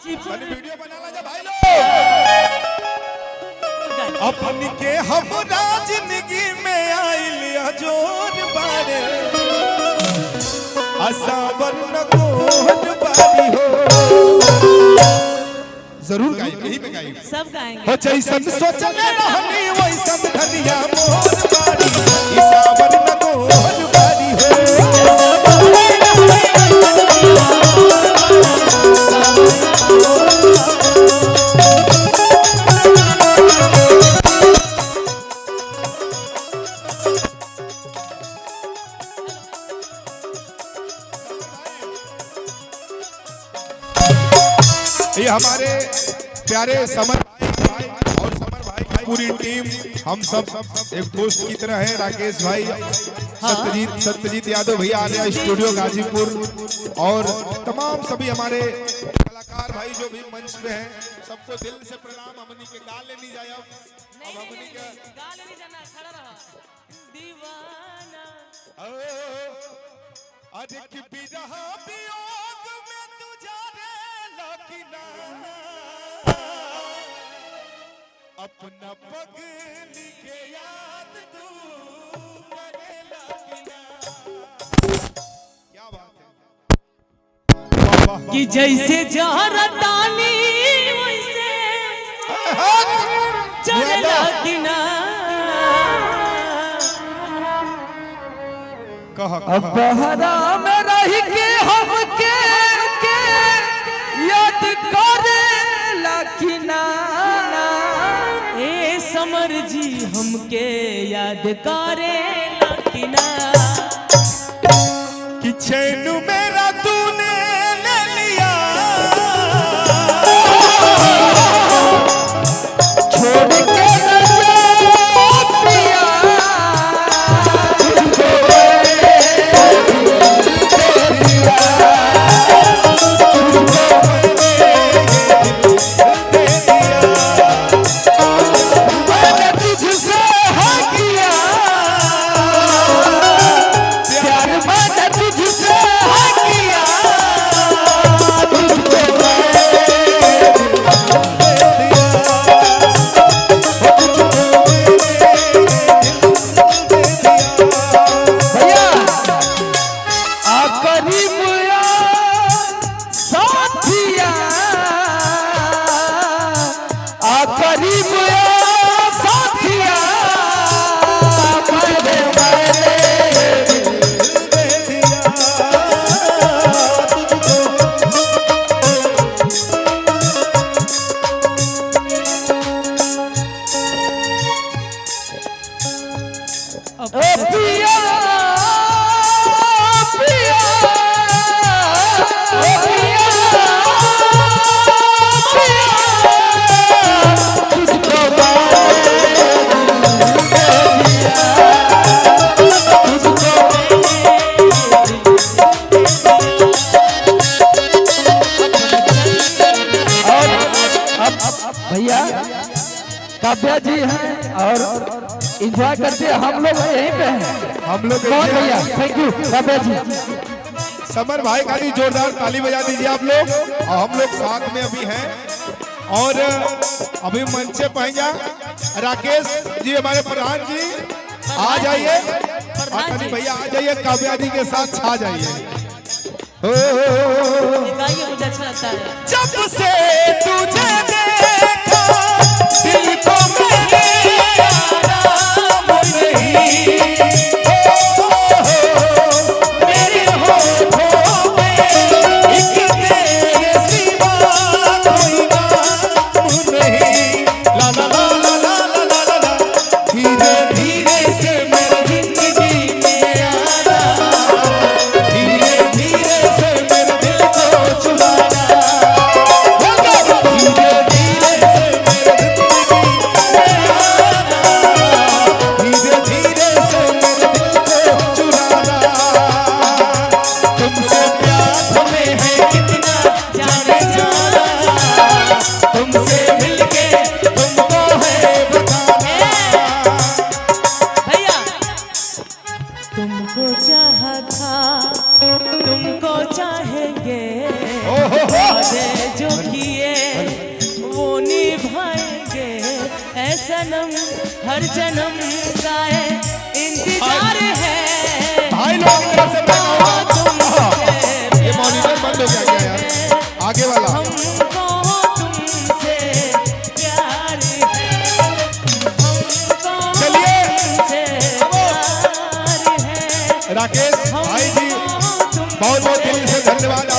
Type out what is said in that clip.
Video बना ला जा भाई लोग। अपन के हमरा जिंदगी में आइल जोर बारे असाबर न कोहन बारी हो। जरूर गाएंगे, यही पे गाएंगे, सब गाएंगे। हो जैसन सोचले रहनी वैसन धनिया मोर बारी असाबर न कोहन बारी हो। ये हमारे प्यारे समर भाई और समर भाई की पूरी टीम, हम सब एक दोस्त की तरह है। राकेश भाई, सत्यजीत यादव भैया आ रहे स्टूडियो गाजीपुर और तमाम सभी हमारे कलाकार भाई जो भी मंच पे हैं, सबको दिल से प्रणाम। हमनी के गा लेनी जाए अब हमनी के गा लेनी जाना, खड़ा रहा दीवाना। अरे कि बिरहा वियोग में तू जा रे लकिना अपना पगली के याद तू करे लकिना। क्या बात है, कि जैसे जहरतानी वैसे चलेला कि ना। अब बहरा में रह के हमके याद करे लखना। ए समर जी हमके याद करे लखना। कि चैन मेरा तूने ले लिया छोड़ के भैया काव्या जी हैं और एंजॉय करते हैं। हम लोग यहीं पे हैं, हम लोग बहुत भैया थैंक यू काव्या जी। समर भाई का भी जोरदार ताली बजा दीजिए आप लोग। और हम लोग साथ में अभी हैं और अभी मंच पे पहुंचा राकेश जी, हमारे प्रधान जी आ जाइए, और भैया आ जाइए, काव्या जी के साथ छा जाइए। गाइए, मुझे अच्छा लगता है। जब से तुझे देखा दिल को मेरे आराम नहीं, मेरे होठों में एक तेरे सिवा कोई नाम नहीं। ला ला ला ला ला ला ला ला, धीरे धीरे से मेरी जिंदगी में आना, धीरे धीरे से मेरे दिल को चुराना। धीरे जन्म का इंतजार है। भाई लोग की तरफ से मैं कहूँगा, ये मॉनिटर बंद हो गया क्या यार, आगे वाला। हमको तुमसे प्यार है, हमको चलिए तुमसे प्यार है। राकेश भाई जी बहुत बहुत दिल से धन्यवाद।